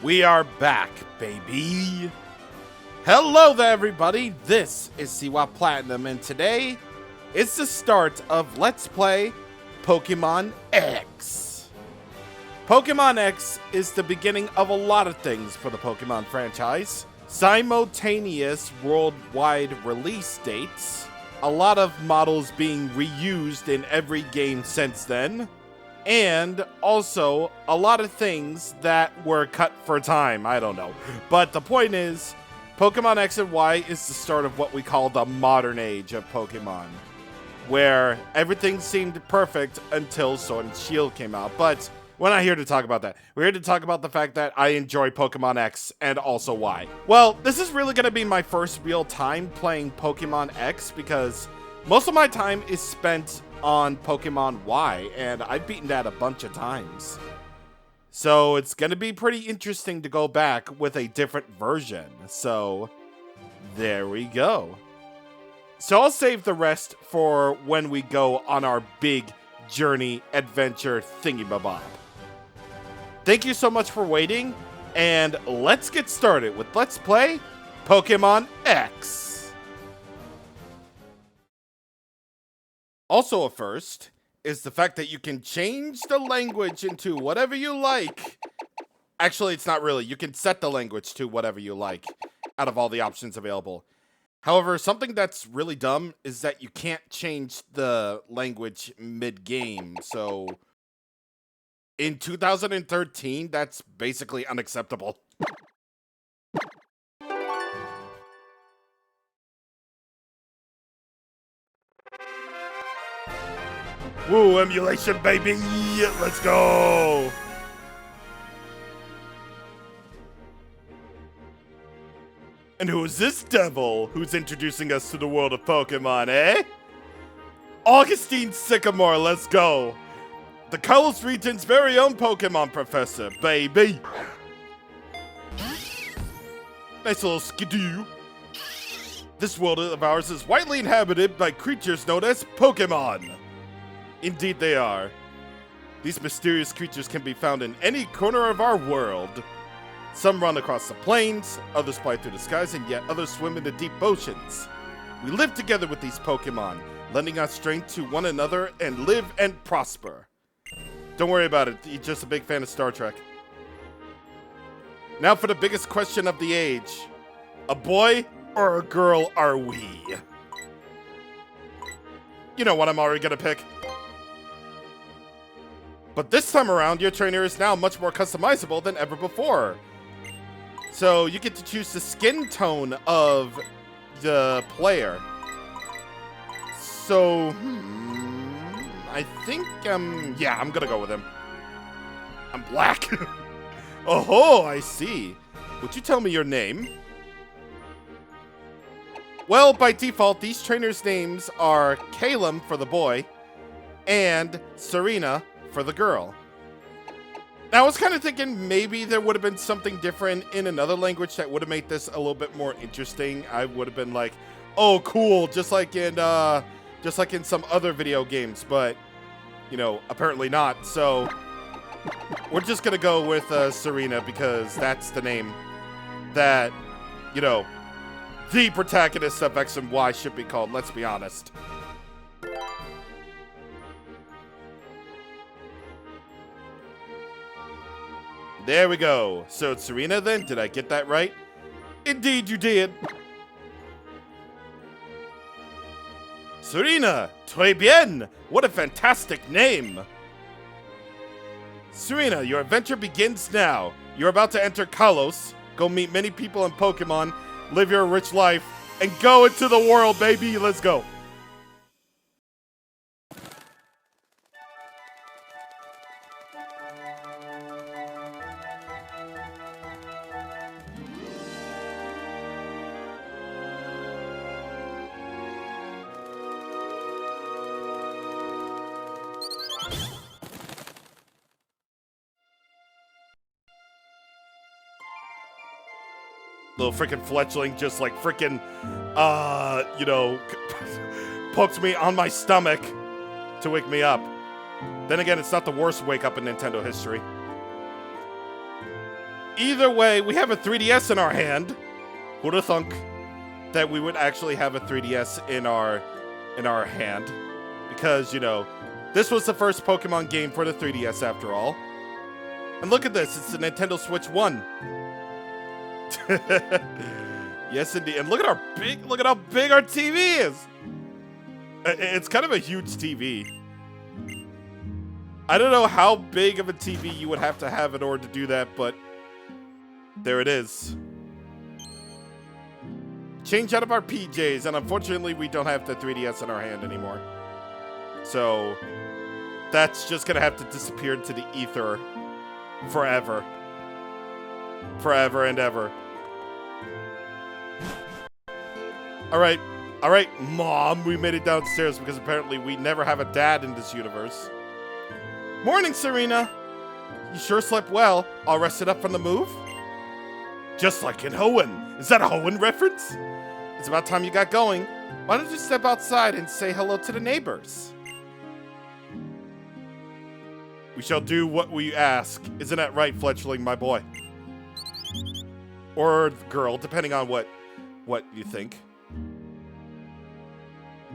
We are back, baby. Hello there, everybody. This is CwapPlatinum, and today is the start of Let's Play Pokémon X. Pokémon X is the beginning of a lot of things for the Pokémon franchise. Simultaneous worldwide release dates, a lot of models being reused in every game since then, and also a lot of things that were cut for time. I don't know. But the point is, Pokemon X and Y is the start of what we call the modern age of Pokemon, where everything seemed perfect until Sword and Shield came out. But we're not here to talk about that. We're here to talk about the fact that I enjoy Pokemon X and also Y. Well, this is really going to be my first real time playing Pokemon X because most of my time is spent on Pokemon Y, and I've beaten that a bunch of times. So it's going to be pretty interesting to go back with a different version. So there we go. So I'll save the rest for when we go on our big journey adventure thingy-bob. Thank you so much for waiting, and let's get started with Let's Play Pokemon X. Also a first is the fact that you can change the language into whatever you like. Actually, it's not really. You can set the language to whatever you like out of all the options available. However, something that's really dumb is that you can't change the language mid-game. So in 2013, that's basically unacceptable. Woo, emulation, baby! Let's go! And who is this devil who's introducing us to the world of Pokemon, eh? Augustine Sycamore, let's go! The Kalos region's very own Pokemon professor, baby! Nice little skidoo. This world of ours is widely inhabited by creatures known as Pokemon. Indeed they are. These mysterious creatures can be found in any corner of our world. Some run across the plains, others fly through the skies, and yet others swim in the deep oceans. We live together with these Pokemon, lending our strength to one another and live and prosper. Don't worry about it, he's just a big fan of Star Trek. Now for the biggest question of the age. A boy or a girl are we? You know what I'm already gonna pick. But this time around, your trainer is now much more customizable than ever before. So you get to choose the skin tone of the player. So, I think, yeah, I'm gonna go with him. I'm black. Oh, I see. Would you tell me your name? Well, by default, these trainers' names are Calum for the boy and Serena for the girl. Now, I was kind of thinking maybe there would have been something different in another language that would have made this a little bit more interesting. I would have been like, oh, cool, just like in some other video games, but, you know, apparently not. So we're just gonna go with Serena because that's the name that, you know, the protagonist of X and Y should be called, let's be honest. There we go. So it's Serena then? Did I get that right? Indeed you did. Serena, très bien. What a fantastic name. Serena, your adventure begins now. You're about to enter Kalos, go meet many people in Pokemon, live your rich life, and go into the world, baby. Let's go. Little freaking fledgling just like freaking, you know, pokes me on my stomach to wake me up. Then again, it's not the worst wake up in Nintendo history. Either way, we have a 3DS in our hand. Who'd have thunk that we would actually have a 3DS in our hand? Because, you know, this was the first Pokemon game for the 3DS after all. And look at this, it's the Nintendo Switch 1. Yes, indeed. And look at how big our TV is. It's kind of a huge TV. I don't know how big of a TV you would have to have in order to do that, but there it is. Change out of our PJs, and unfortunately we don't have the 3DS in our hand anymore. So that's just gonna have to disappear into the ether forever. Forever and ever. Alright, Mom, we made it downstairs because apparently we never have a dad in this universe. Morning, Serena. You sure slept well. All rested up from the move? Just like in Hoenn. Is that a Hoenn reference? It's about time you got going. Why don't you step outside and say hello to the neighbors? We shall do what we ask. Isn't that right, fledgling, my boy? Or girl, depending on what you think.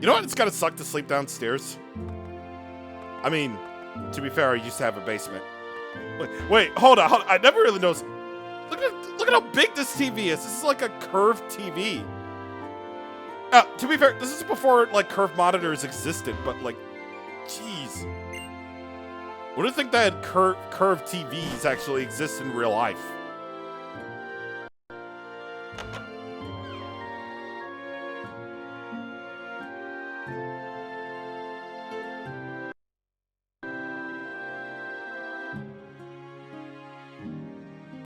You know what? It's gotta suck to sleep downstairs. I mean, to be fair, I used to have a basement. Wait, hold on. I never really noticed. Look at how big this TV is. This is like a curved TV. To be fair, this is before like curved monitors existed, but like, jeez. What do you think that curved TVs actually exist in real life?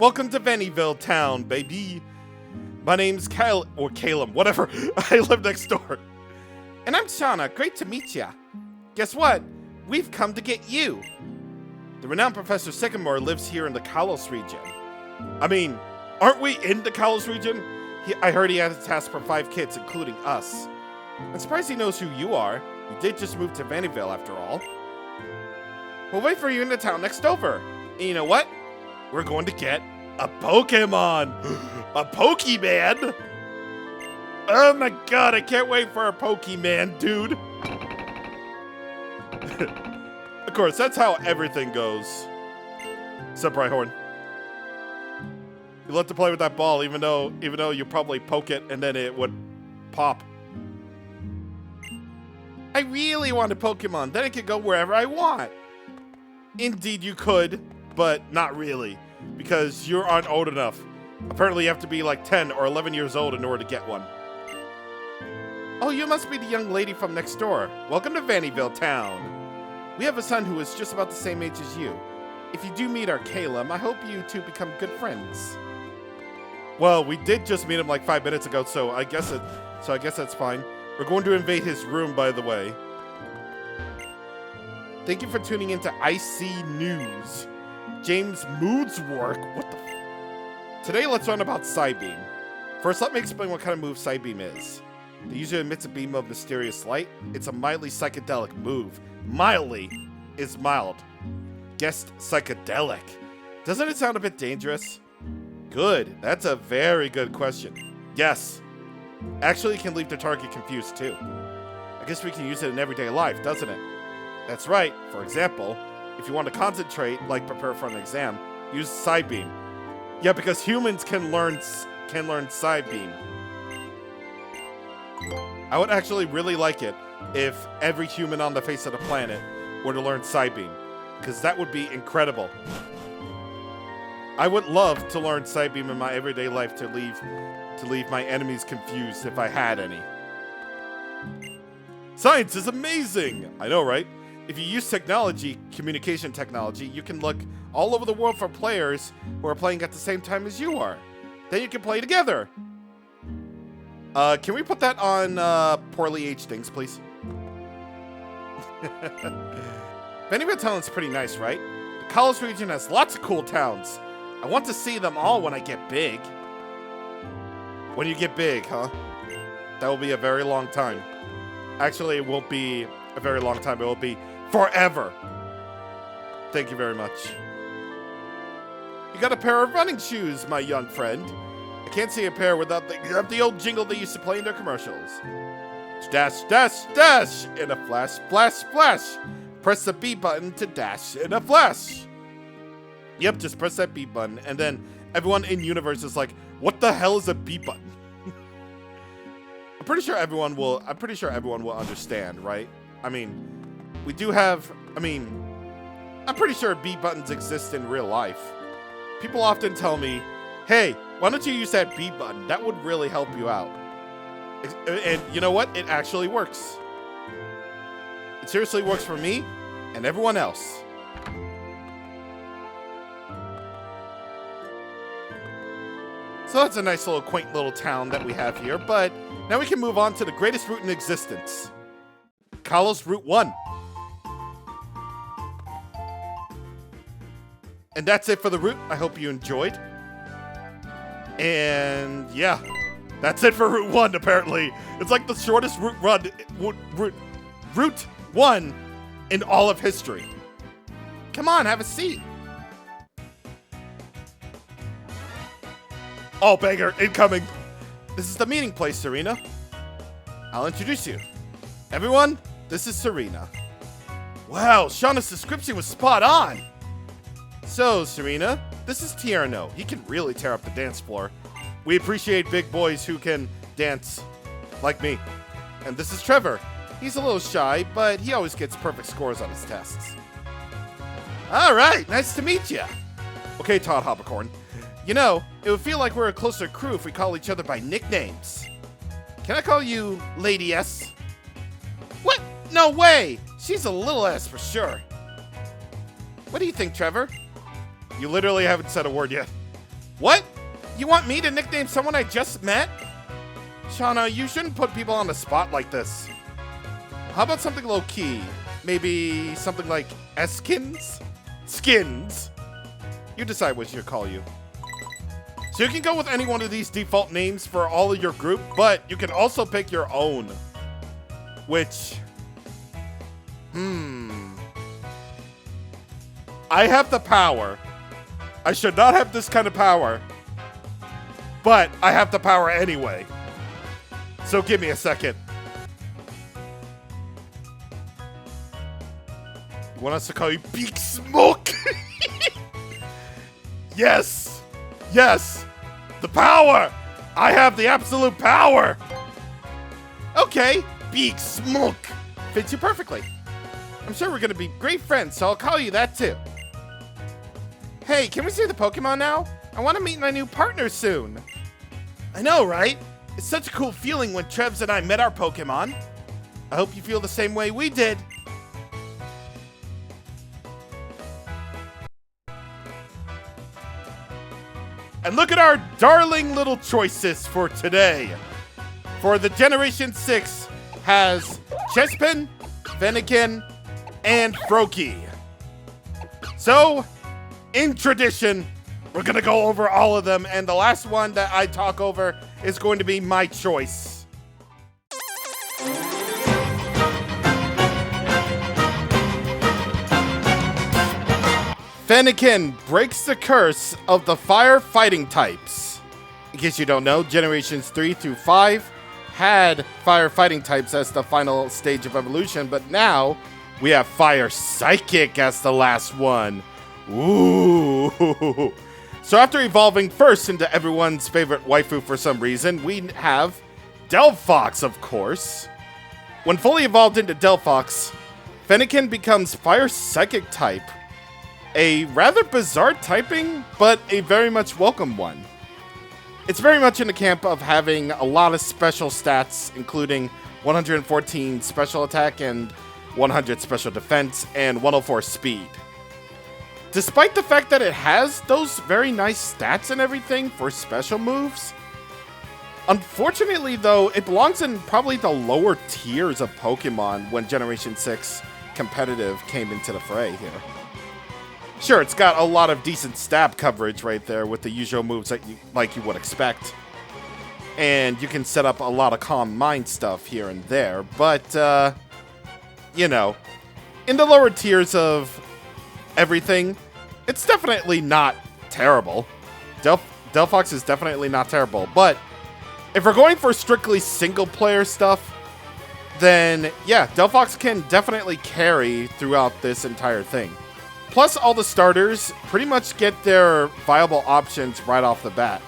Welcome to Vannyville town, baby. My name's Kyle, or Calum, whatever. I live next door. And I'm Shauna. Great to meet ya. Guess what? We've come to get you. The renowned Professor Sycamore lives here in the Kalos region. I mean, aren't we in the Kalos region? I heard he has a task for 5 kids, including us. I'm surprised he knows who you are. You did just move to Vannyville, after all. We'll wait for you in the town next over. And you know what? We're going to get a Pokemon! A Pokemon! Oh my god, I can't wait for a Pokemon, dude! Of course, that's how everything goes. Except Rhyhorn. You love to play with that ball, even though you probably poke it and then it would pop. I really want a Pokemon, then I could go wherever I want. Indeed you could, but not really. Because you aren't old enough. Apparently you have to be like 10 or 11 years old in order to get one. Oh, you must be the young lady from next door. Welcome to Vannyville town. We have a son who is just about the same age as you. If you do meet our Calum, I hope you two become good friends. Well, we did just meet him like 5 minutes ago, so I guess that's fine. We're going to invade his room, by the way. Thank you for tuning into IC News. James Moodswork. What the Today, let's learn about Psybeam. First, let me explain what kind of move Psybeam is. The user emits a beam of mysterious light. It's a mildly psychedelic move. Mildly is mild. Guessed psychedelic. Doesn't it sound a bit dangerous? Good. That's a very good question. Yes. Actually, it can leave the target confused too. I guess we can use it in everyday life, doesn't it? That's right. For example, if you want to concentrate, like prepare for an exam, use Psybeam. Yeah, because humans can learn Psybeam. I would actually really like it if every human on the face of the planet were to learn Psybeam, because that would be incredible. I would love to learn Psybeam in my everyday life to leave my enemies confused if I had any. Science is amazing! I know, right? If you use technology, communication technology, you can look all over the world for players who are playing at the same time as you are. Then you can play together. Can we put that on poorly aged things, please? Vannyville Town is pretty nice, right? The Kalos region has lots of cool towns. I want to see them all when I get big. When you get big, huh? That will be a very long time. Actually, it won't be a very long time. It will be forever. Thank you very much. You got a pair of running shoes, my young friend. I can't see a pair without the old jingle they used to play in their commercials. Dash, dash, dash, in a flash, splash, splash. Press the B button to dash in a flash. Yep, just press that B button, and then everyone in universe is like, what the hell is a B button? I'm pretty sure everyone will understand, right? I mean, I'm pretty sure B buttons exist in real life. People often tell me, hey, why don't you use that B button? That would really help you out. And you know what? It actually works. It seriously works for me and everyone else. So that's a nice little quaint little town that we have here, but now we can move on to the greatest route in existence. Kalos Route 1. And that's it for the route. I hope you enjoyed. And yeah, that's it for Route 1 apparently. It's like the shortest Route 1 in all of history. Come on, have a seat. Oh, banger, incoming. This is the meeting place, Serena. I'll introduce you. Everyone, this is Serena. Wow, Shauna's description was spot on. So, Serena, this is Tierno. He can really tear up the dance floor. We appreciate big boys who can dance like me. And this is Trevor. He's a little shy, but he always gets perfect scores on his tests. All right, nice to meet you. Okay, Todd Hoppercorn. You know, it would feel like we're a closer crew if we call each other by nicknames. Can I call you Lady S? What? No way! She's a little S for sure. What do you think, Trevor? You literally haven't said a word yet. What? You want me to nickname someone I just met? Shauna, you shouldn't put people on the spot like this. How about something low-key? Maybe something like Eskins? Skins? You decide what to call you. So you can go with any one of these default names for all of your group, but you can also pick your own. Which... I have the power. I should not have this kind of power. But I have the power anyway. So give me a second. You want us to call you Big Smoke? Yes! Yes! The power! I have the absolute power! Okay, Big Smoke. Fits you perfectly. I'm sure we're gonna be great friends, so I'll call you that too. Hey, can we see the Pokemon now? I want to meet my new partner soon. I know, right? It's such a cool feeling when Trevs and I met our Pokemon. I hope you feel the same way we did. And look at our darling little choices for today. For the Generation 6 has Chespin, Fennekin, and Froakie. So, in tradition, we're gonna go over all of them, and the last one that I talk over is going to be my choice. Fennekin breaks the curse of the fire fighting types. In case you don't know, Generations 3 through 5 had fire fighting types as the final stage of evolution, but now we have fire psychic as the last one. Ooh. So after evolving first into everyone's favorite waifu for some reason, we have Delphox, of course. When fully evolved into Delphox, Fennekin becomes fire psychic type. A rather bizarre typing, but a very much welcome one. It's very much in the camp of having a lot of special stats, including 114 special attack and 100 special defense and 104 speed. Despite the fact that it has those very nice stats and everything for special moves, unfortunately though, it belongs in probably the lower tiers of Pokemon when Generation 6 competitive came into the fray here. Sure, it's got a lot of decent stab coverage right there with the usual moves that you would expect. And you can set up a lot of calm mind stuff here and there, but, you know, in the lower tiers of everything, it's definitely not terrible. Delphox is definitely not terrible, but if we're going for strictly single-player stuff, then yeah, Delphox can definitely carry throughout this entire thing. Plus, all the starters pretty much get their viable options right off the bat.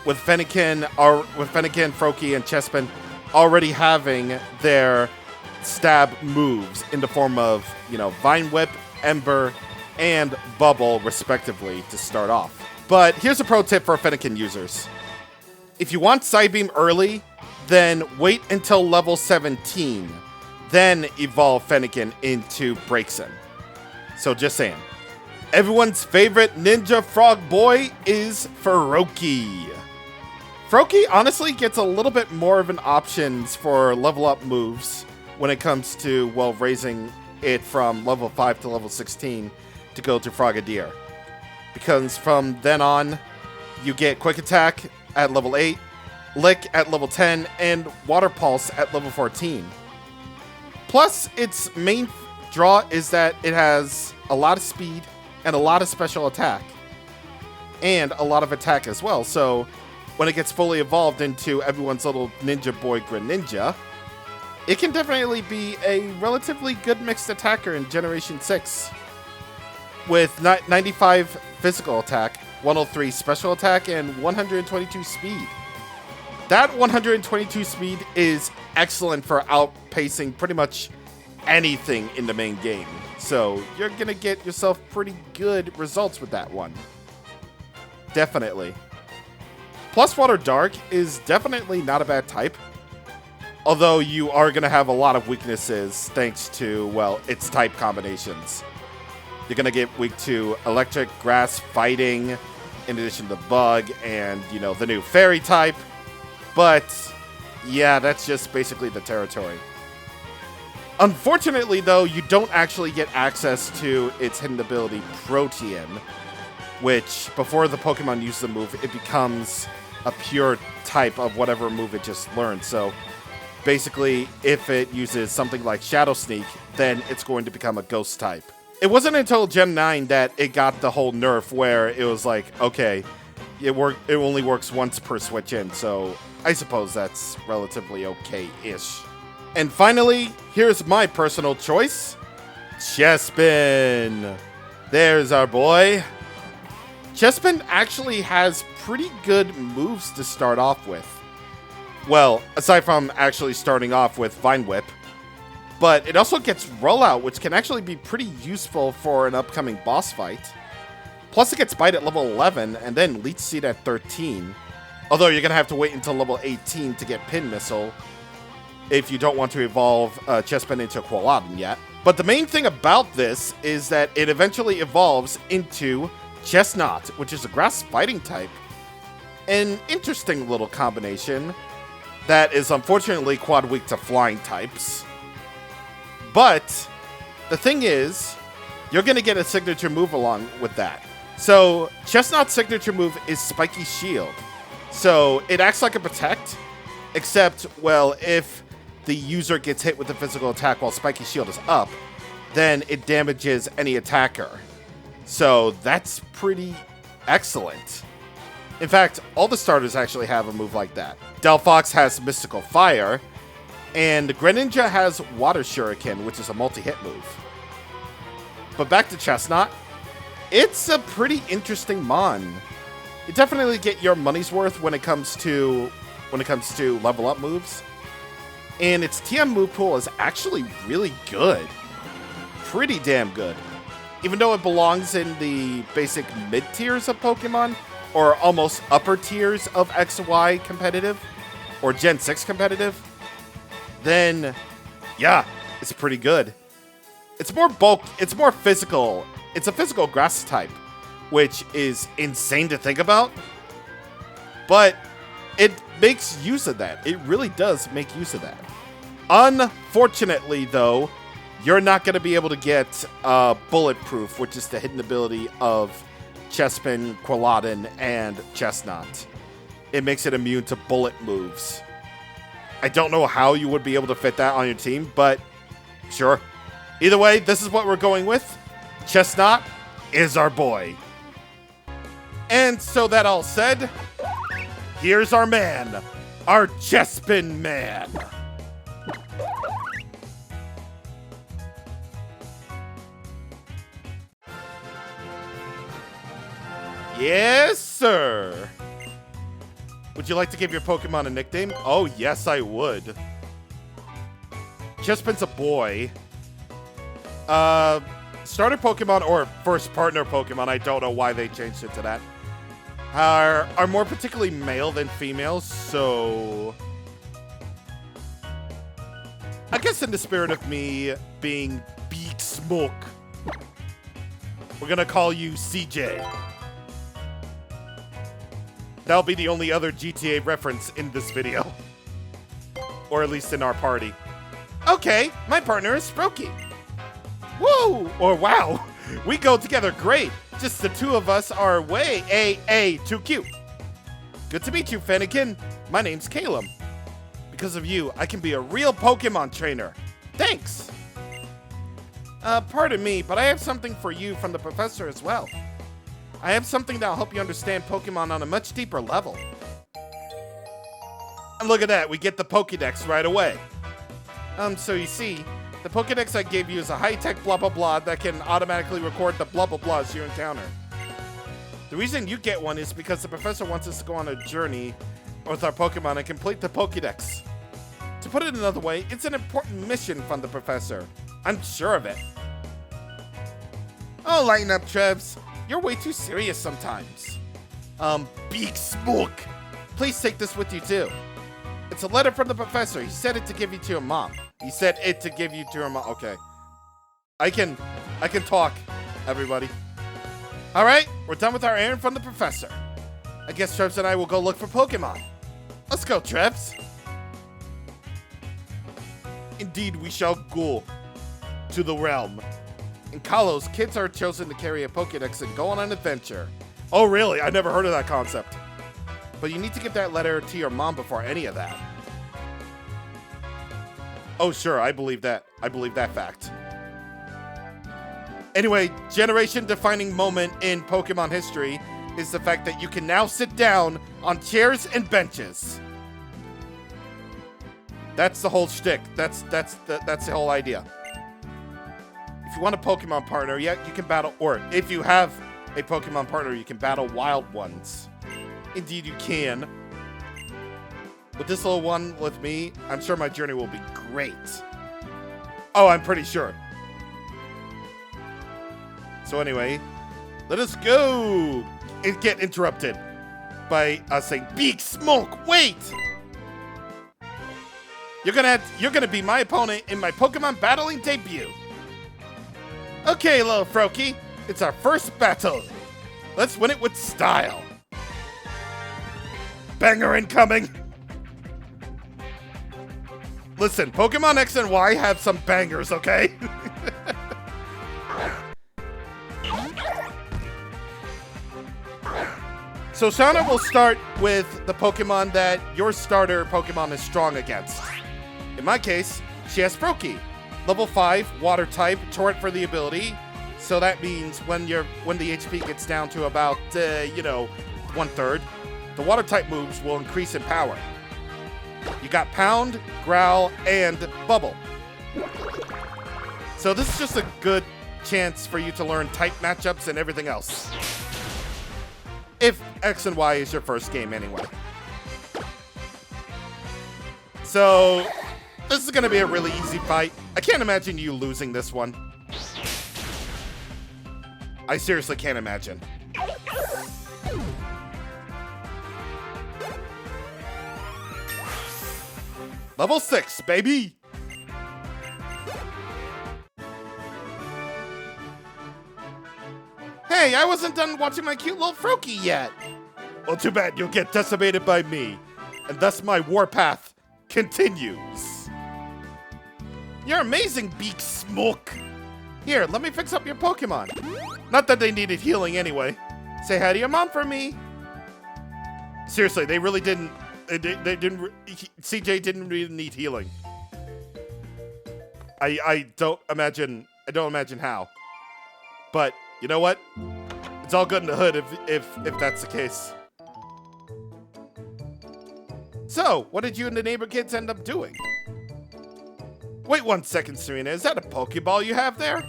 With Fennekin, Froakie, and Chespin already having their stab moves in the form of, Vine Whip, Ember, and Bubble, respectively, to start off. But here's a pro tip for Fennekin users. If you want Psybeam early, then wait until level 17, then evolve Fennekin into Braixen. So just saying. Everyone's favorite ninja frog boy is Froakie. Froakie honestly gets a little bit more of an options for level up moves when it comes to, well, raising it from level 5 to level 16 to go to Frogadier. Because from then on, you get Quick Attack at level 8, Lick at level 10, and Water Pulse at level 14. Plus, its main draw is that it has a lot of speed and a lot of special attack. And a lot of attack as well, so when it gets fully evolved into everyone's little ninja boy Greninja, it can definitely be a relatively good mixed attacker in Generation 6. With 95 physical attack, 103 special attack, and 122 speed. That 122 speed is excellent for outpacing pretty much anything in the main game. So you're going to get yourself pretty good results with that one. Definitely. Plus Water Dark is definitely not a bad type. Although you are going to have a lot of weaknesses thanks to, well, its type combinations. You're going to get weak to Electric, Grass, Fighting, in addition to Bug, and, the new Fairy type. But, yeah, that's just basically the territory. Unfortunately, though, you don't actually get access to its hidden ability, Protean, which, before the Pokemon use the move, it becomes a pure type of whatever move it just learned. So, basically, if it uses something like Shadow Sneak, then it's going to become a Ghost type. It wasn't until Gen 9 that it got the whole nerf where it was like, okay, it only works once per switch in, so I suppose that's relatively okay-ish. And finally, here's my personal choice, Chespin. There's our boy. Chespin actually has pretty good moves to start off with. Well, aside from actually starting off with Vine Whip, but it also gets Rollout, which can actually be pretty useful for an upcoming boss fight. Plus it gets Bite at level 11, and then Leech Seed at 13. Although you're going to have to wait until level 18 to get Pin Missile, if you don't want to evolve Chespin into Qualadin yet. But the main thing about this is that it eventually evolves into Chestnut, which is a Grass Fighting type. An interesting little combination that is unfortunately quad weak to Flying types. But the thing is, you're going to get a signature move along with that. So Chestnut's signature move is Spiky Shield. So it acts like a Protect, except, well, if the user gets hit with a physical attack while Spiky Shield is up, then it damages any attacker. So that's pretty excellent. In fact, all the starters actually have a move like that. Delphox has Mystical Fire, and Greninja has Water Shuriken, which is a multi-hit move. But back to Chestnut, it's a pretty interesting mon. You definitely get your money's worth when it comes to level up moves. And its TM move pool is actually really good. Pretty damn good. Even though it belongs in the basic mid-tiers of Pokemon, or almost upper tiers of XY competitive, or Gen 6 competitive, then, yeah, it's pretty good. It's more bulk, it's more physical. It's a physical grass type, which is insane to think about, but it makes use of that. It really does make use of that. Unfortunately, though, you're not going to be able to get Bulletproof, which is the hidden ability of Chespin, Qualadin, and Chestnut. It makes it immune to bullet moves. I don't know how you would be able to fit that on your team, but sure. Either way, this is what we're going with. Chestnut is our boy. And so that all said, here's our man, our Chespin man. Yes, sir. Would you like to give your Pokemon a nickname? Oh, yes, I would. Chespin's a boy. Starter Pokemon or first partner Pokemon, I don't know why they changed it to that, are more particularly male than female, so I guess in the spirit of me being Beak Smoke, we're gonna call you CJ. That'll be the only other GTA reference in this video. Or at least in our party. Okay, my partner is Sproky. Woo! Or wow, we go together great. Just the two of us are way too cute. Good to meet you, Fennekin. My name's Caleb. Because of you, I can be a real Pokemon trainer. Thanks! Pardon me, but I have something for you from the professor as well. I have something that'll help you understand Pokemon on a much deeper level. And look at that, we get the Pokédex right away. So you see, the Pokédex I gave you is a high-tech blah blah blah that can automatically record the blah blah blahs you encounter. The reason you get one is because the professor wants us to go on a journey with our Pokemon and complete the Pokédex. To put it another way, it's an important mission from the professor. I'm sure of it. Oh, lighten up, Trevs. You're way too serious sometimes. Beak Smoke. Please take this with you too. It's a letter from the professor. He said it to give you to your mom. He said it to give you to your mom. Okay. I can talk, everybody. All right, we're done with our errand from the professor. I guess Trebs and I will go look for Pokemon. Let's go, Trebs. Indeed, we shall go to the realm. In Kalos, kids are chosen to carry a Pokédex and go on an adventure. Oh, really? I never heard of that concept. But you need to give that letter to your mom before any of that. Oh, sure, I believe that. I believe that fact. Anyway, generation-defining moment in Pokemon history is the fact that you can now sit down on chairs and benches. That's the whole shtick. That's the whole idea. If you want a Pokemon partner, yeah, you can battle, or if you have a Pokemon partner, you can battle wild ones. Indeed, you can. With this little one with me, I'm sure my journey will be great. Oh, I'm pretty sure. So anyway, let us go and get interrupted by us saying, Beak Smoke, wait! You're gonna be my opponent in my Pokemon battling debut. Okay, little Froakie, it's our first battle. Let's win it with style. Banger incoming. Listen, Pokemon X and Y have some bangers, okay? So Shauna will start with the Pokemon that your starter Pokemon is strong against. In my case, she has Froakie. Level 5, water type, torrent for the ability. So that means when the HP gets down to about, 1/3, the water type moves will increase in power. You got Pound, Growl, and Bubble. So this is just a good chance for you to learn type matchups and everything else. If X and Y is your first game anyway. So this is going to be a really easy fight. I can't imagine you losing this one. I seriously can't imagine. Level 6, baby! Hey, I wasn't done watching my cute little Froakie yet! Well, too bad, you'll get decimated by me. And thus my warpath continues. You're amazing, Beak Smoke! Here, let me fix up your Pokemon. Not that they needed healing anyway. Say hi to your mom for me. Seriously, they really didn't. CJ didn't really need healing. I don't imagine how. But you know what? It's all good in the hood if that's the case. So, what did you and the neighbor kids end up doing? Wait 1 second, Serena. Is that a Pokeball you have there?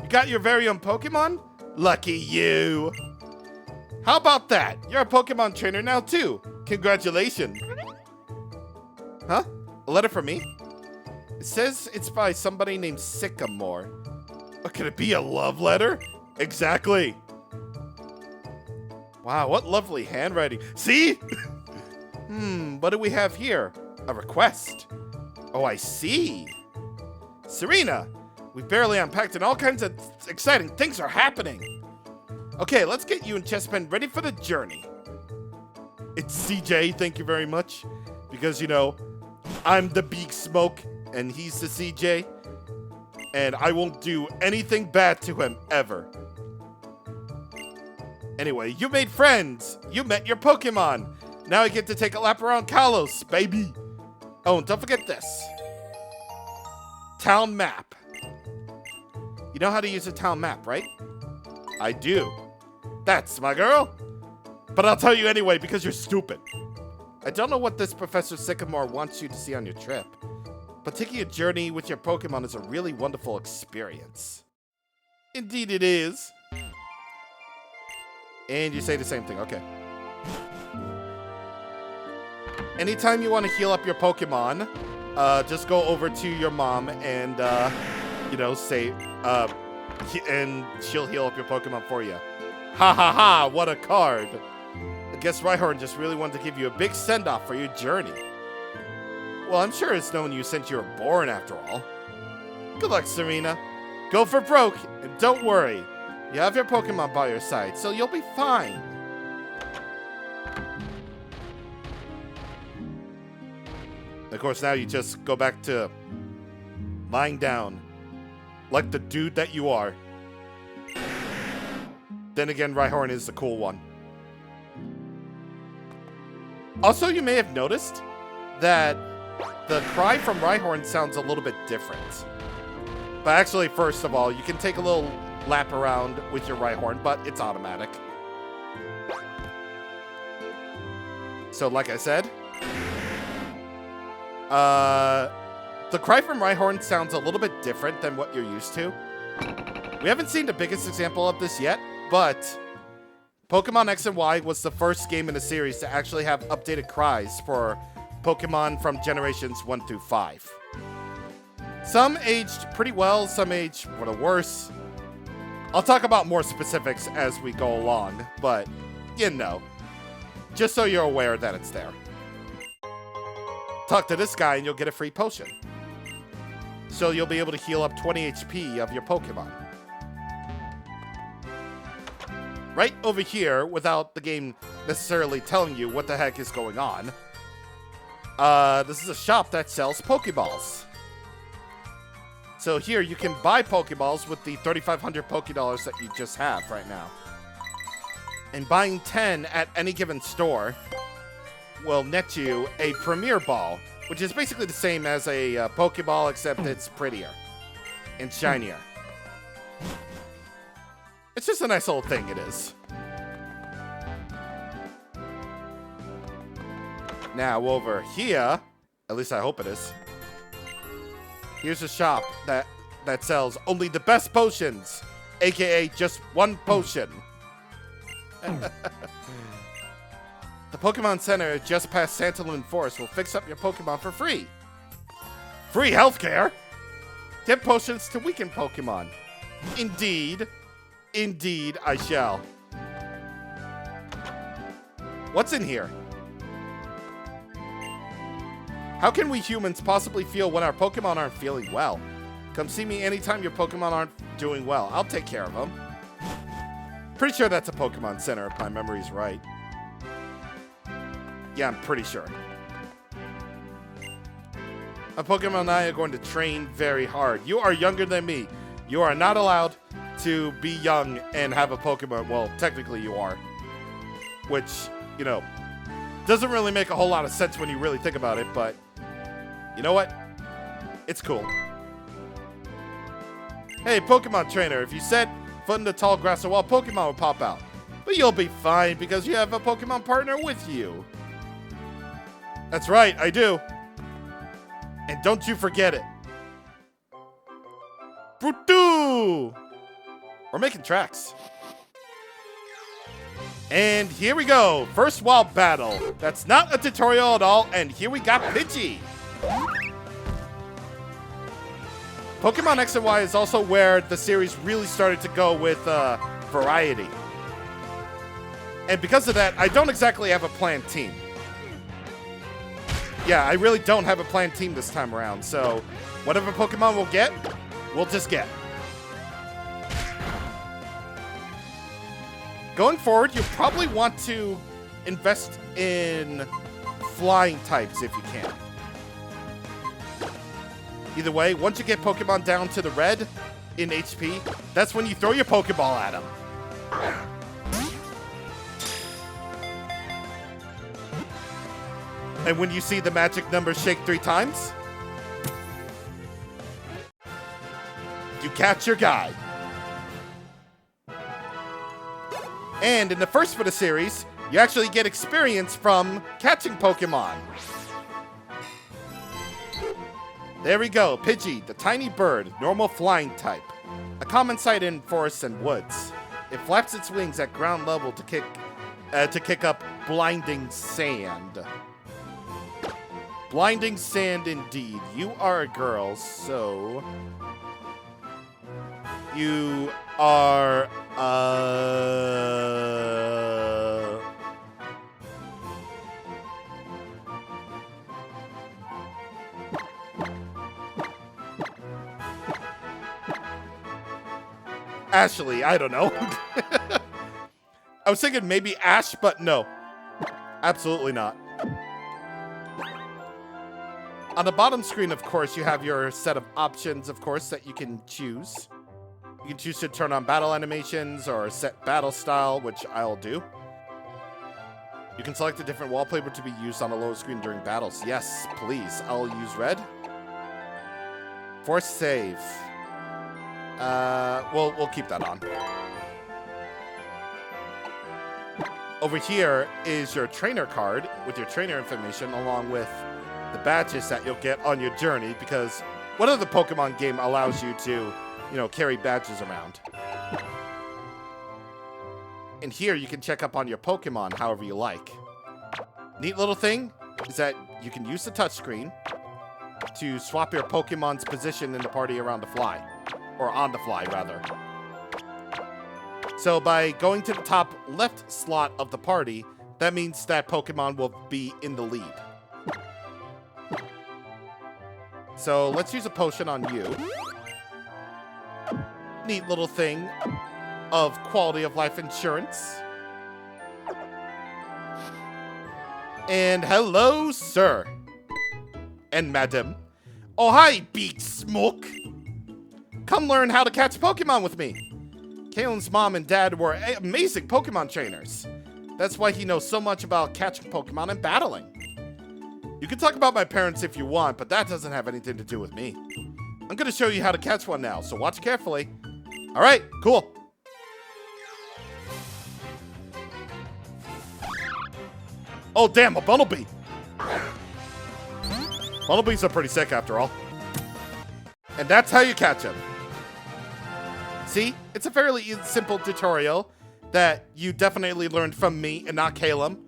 You got your very own Pokemon? Lucky you. How about that? You're a Pokemon trainer now, too. Congratulations. Huh? A letter from me? It says it's by somebody named Sycamore. Oh, could it be a love letter? Exactly. Wow, what lovely handwriting. See? What do we have here? A request. Oh, I see. Serena, we barely unpacked and all kinds of exciting things are happening. Okay, let's get you and Chesspen ready for the journey. It's CJ, thank you very much. Because, you know, I'm the Big Smoke and he's the CJ. And I won't do anything bad to him, ever. Anyway, you made friends. You met your Pokemon. Now I get to take a lap around Kalos, baby. Oh, and don't forget this. Town map. You know how to use a town map, right? I do. That's my girl. But I'll tell you anyway because you're stupid. I don't know what this Professor Sycamore wants you to see on your trip, but taking a journey with your Pokemon is a really wonderful experience. Indeed it is. And you say the same thing, okay. Anytime you want to heal up your Pokemon, just go over to your mom and, you know, say, and she'll heal up your Pokemon for you. Ha ha ha, what a card. I guess Rhyhorn just really wanted to give you a big send-off for your journey. Well, I'm sure it's known you since you were born, after all. Good luck, Serena. Go for broke, and don't worry. You have your Pokemon by your side, so you'll be fine. Of course, now you just go back to lying down, like the dude that you are. Then again, Rhyhorn is the cool one. Also, you may have noticed that the cry from Rhyhorn sounds a little bit different. But actually, first of all, you can take a little lap around with your Rhyhorn, but it's automatic. So, like I said, the cry from Rhyhorn sounds a little bit different than what you're used to. We haven't seen the biggest example of this yet, but Pokemon X and Y was the first game in the series to actually have updated cries for Pokemon from generations 1 through 5. Some aged pretty well, some aged for the worse. I'll talk about more specifics as we go along, but, you know, just so you're aware that it's there. Talk to this guy and you'll get a free potion. So you'll be able to heal up 20 HP of your Pokemon. Right over here, without the game necessarily telling you what the heck is going on, this is a shop that sells Pokeballs. So here you can buy Pokeballs with the 3,500 Pokédollars that you just have right now. And buying 10 at any given store will net you a Premier Ball, which is basically the same as a Pokeball, except it's prettier and shinier. It's just a nice little thing, it is. Now over here, at least I hope it is, here's a shop that sells only the best potions, aka just one potion. The Pokemon Center just past Santalune Forest will fix up your Pokemon for free. Free healthcare? Get potions to weaken Pokemon. Indeed. Indeed, I shall. What's in here? How can we humans possibly feel when our Pokemon aren't feeling well? Come see me anytime your Pokemon aren't doing well. I'll take care of them. Pretty sure that's a Pokemon Center if my memory's right. Yeah, I'm pretty sure. A Pokemon and I are going to train very hard. You are younger than me. You are not allowed to be young and have a Pokemon. Well, technically you are. Which, you know, doesn't really make a whole lot of sense when you really think about it, but you know what? It's cool. Hey, Pokemon trainer, if you set foot in the tall grass or wall, Pokemon will pop out. But you'll be fine because you have a Pokemon partner with you. That's right, I do. And don't you forget it. Brutu! We're making tracks. And here we go. First wild battle. That's not a tutorial at all. And here we got Pidgey. Pokemon X and Y is also where the series really started to go with variety. And because of that, I don't exactly have a planned team. Yeah, I really don't have a planned team this time around. So whatever Pokemon we'll get, we'll just get. Going forward, you'll probably want to invest in flying types if you can. Either way, once you get Pokemon down to the red in HP, that's when you throw your Pokeball at them. And when you see the magic number shake 3 times, you catch your guy. And in the first for the series, you actually get experience from catching Pokemon. There we go, Pidgey, the tiny bird, normal flying type. A common sight in forests and woods. It flaps its wings at ground level to kick up blinding sand. Blinding sand indeed. You are a girl, so you are Ashley, I don't know. I was thinking maybe Ash, but no. Absolutely not. On the bottom screen, of course, you have your set of options, of course, that you can choose. You can choose to turn on battle animations or set battle style, which I'll do. You can select a different wallpaper to be used on the lower screen during battles. Yes, please. I'll use red. Force save. We'll keep that on. Over here is your trainer card with your trainer information along with the badges that you'll get on your journey, because what other Pokemon game allows you to, carry badges around? And here you can check up on your Pokemon however you like. Neat little thing is that you can use the touchscreen to swap your Pokemon's position in the party around the fly. Or on the fly, rather. So by going to the top left slot of the party, that means that Pokemon will be in the lead. So let's use a potion on you. Neat little thing of quality of life insurance. And hello, sir. And madam. Oh, hi, Big Smoke. Come learn how to catch Pokemon with me. Kalen's mom and dad were amazing Pokemon trainers. That's why he knows so much about catching Pokemon and battling. You can talk about my parents if you want, but that doesn't have anything to do with me. I'm going to show you how to catch one now, so watch carefully. All right, cool. Oh, damn, a Bumblebee. Bumblebees are pretty sick after all. And that's how you catch them. See, it's a fairly simple tutorial that you definitely learned from me and not Caleb.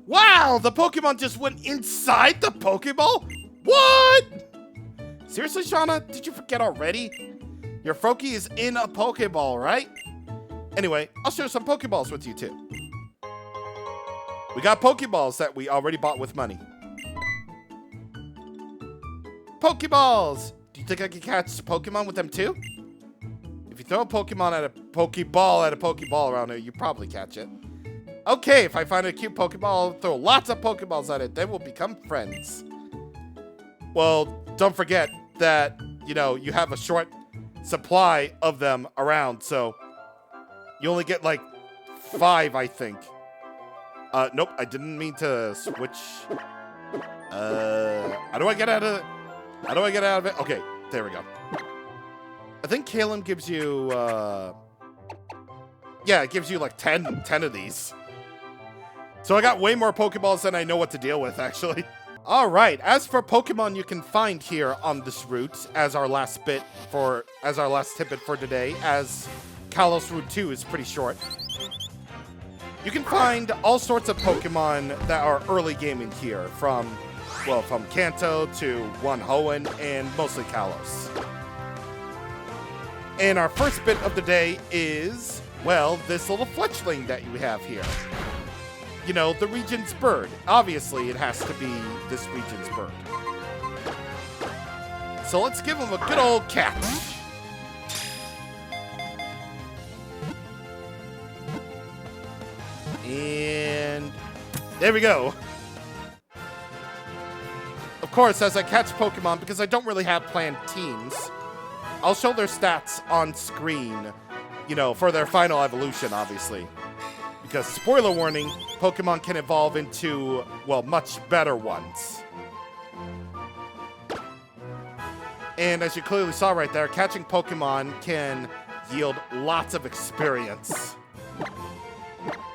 Wow, the Pokemon just went inside the Pokeball? What? Seriously, Shauna? Did you forget already? Your Froakie is in a Pokeball, right? Anyway, I'll share some Pokeballs with you too. We got Pokeballs that we already bought with money. Pokeballs! Do you think I can catch Pokemon with them too? If you throw a Pokemon at a Pokeball around here, you probably catch it. Okay, if I find a cute Pokeball, I'll throw lots of Pokeballs at it. Then we'll become friends. Well, don't forget that, you have a short supply of them around, so you only get like 5, I think. Nope, I didn't mean to switch. How do I get out of it? Okay, there we go. I think Caleb gives you, Yeah, it gives you like 10 of these. So I got way more Pokeballs than I know what to deal with, actually. All right, as for Pokemon you can find here on this route, as our last tidbit for today, as Kalos Route 2 is pretty short. You can find all sorts of Pokemon that are early gaming here, from Kanto to One Hoenn and mostly Kalos. And our first bit of the day is, well, this little fletchling that you have here. You know, the region's bird. Obviously, it has to be this region's bird. So let's give him a good old catch. And there we go. Of course, as I catch Pokemon, because I don't really have planned teams, I'll show their stats on screen, you know, for their final evolution, obviously. Because, spoiler warning, Pokemon can evolve into, well, much better ones. And as you clearly saw right there, catching Pokemon can yield lots of experience.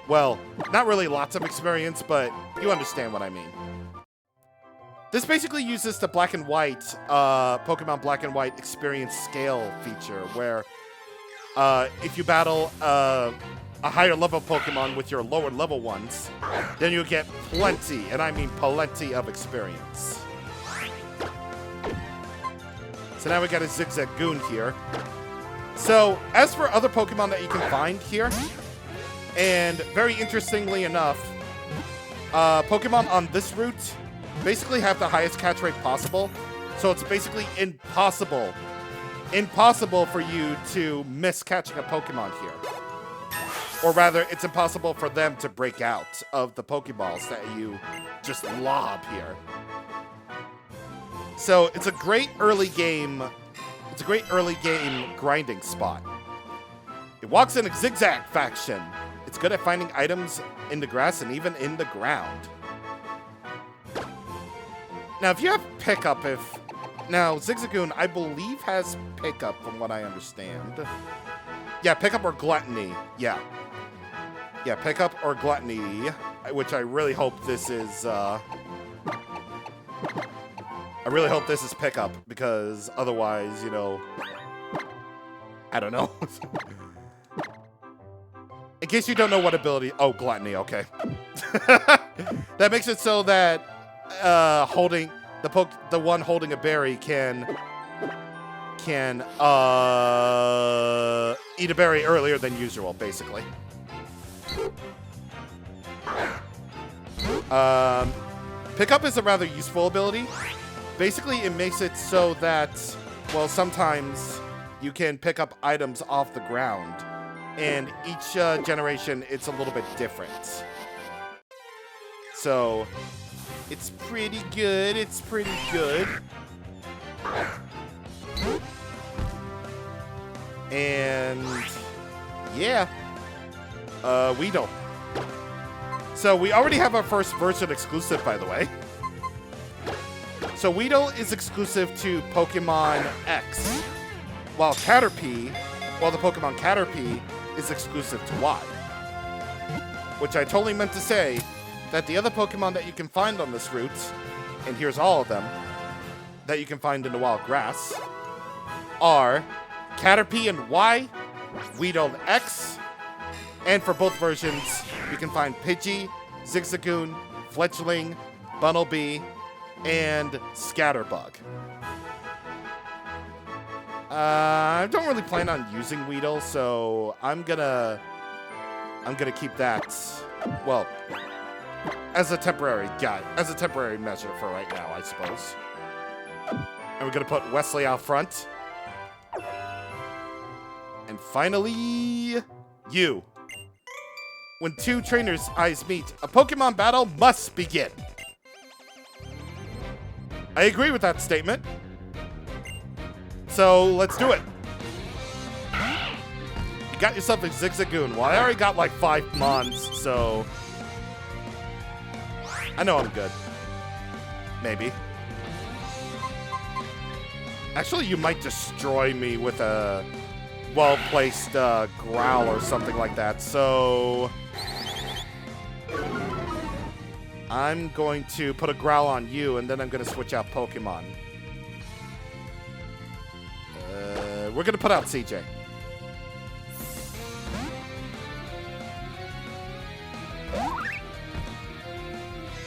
Well, not really lots of experience, but you understand what I mean. This basically uses the Black and White, Pokemon Black and White experience scale feature, where if you battle a higher level Pokemon with your lower level ones, then you get plenty, and I mean plenty of experience. So now we got a Zigzagoon here. So, as for other Pokemon that you can find here, and very interestingly enough, Pokemon on this route basically have the highest catch rate possible. So it's basically impossible for you to miss catching a Pokemon here. Or rather, it's impossible for them to break out of the Pokeballs that you just lob here. So it's a great early game. It's a great early game grinding spot. It walks in a zigzag fashion. It's good at finding items in the grass and even in the ground. Now, if you have pickup, now Zigzagoon, I believe, has pickup from what I understand. Yeah, pickup or gluttony. Yeah, pickup or gluttony, which I really hope this is, I really hope this is pickup, because otherwise, you know, I don't know. In case you don't know what ability, oh, gluttony, okay. That makes it so that holding the one holding a berry can eat a berry earlier than usual, basically. Pickup is a rather useful ability. Basically, it makes it so that, well, sometimes you can pick up items off the ground, and each generation it's a little bit different. So it's pretty good. It's pretty good. And yeah, Weedle. So we already have our first version exclusive, by the way. So Weedle is exclusive to Pokemon X, while the Pokemon Caterpie is exclusive to Y. Which I totally meant to say that the other Pokemon that you can find on this route, and here's all of them, that you can find in the wild grass, are Caterpie and Y, Weedle X, and for both versions, you can find Pidgey, Zigzagoon, Fletchling, Bunnelby, and Scatterbug. I don't really plan on using Weedle, so I'm gonna keep that, well, as a temporary measure for right now, I suppose. And we're gonna put Wesley out front. And finally, you. When two trainers' eyes meet, a Pokemon battle must begin. I agree with that statement. So let's do it. You got yourself a Zigzagoon. Well, I already got like 5 Mons, so I know I'm good. Maybe. Actually, you might destroy me with a well-placed growl or something like that. So I'm going to put a growl on you, and then I'm going to switch out Pokemon. We're going to put out CJ.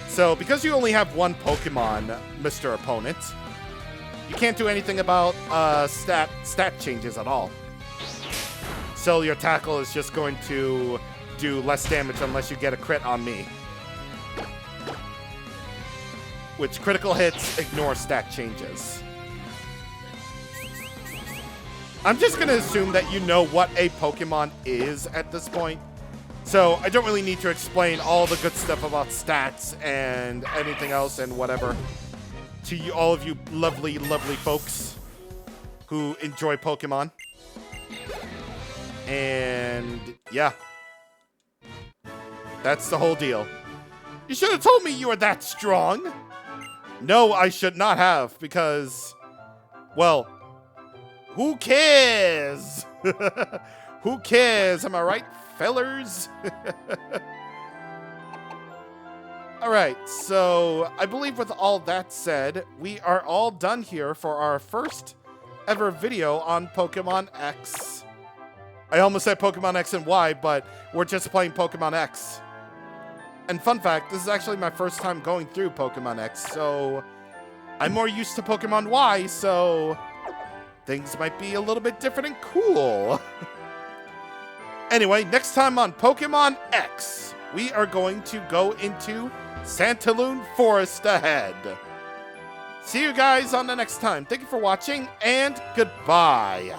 So, because you only have one Pokemon, Mr. Opponent, you can't do anything about stat changes at all. So your tackle is just going to do less damage unless you get a crit on me. Which critical hits ignore stat changes. I'm just going to assume that you know what a Pokemon is at this point. So I don't really need to explain all the good stuff about stats and anything else and whatever to you, all of you lovely, lovely folks who enjoy Pokemon. And yeah, that's the whole deal. You should have told me you were that strong. No, I should not have, because, well, who cares? Who cares? Am I right, fellers? All right, so I believe with all that said, we are all done here for our first ever video on Pokemon X. I almost said Pokemon X and Y, but we're just playing Pokemon X. And fun fact, this is actually my first time going through Pokemon X, so I'm more used to Pokemon Y, so things might be a little bit different and cool. Anyway, next time on Pokemon X, we are going to go into Santaloon Forest ahead. See you guys on the next time. Thank you for watching, and goodbye.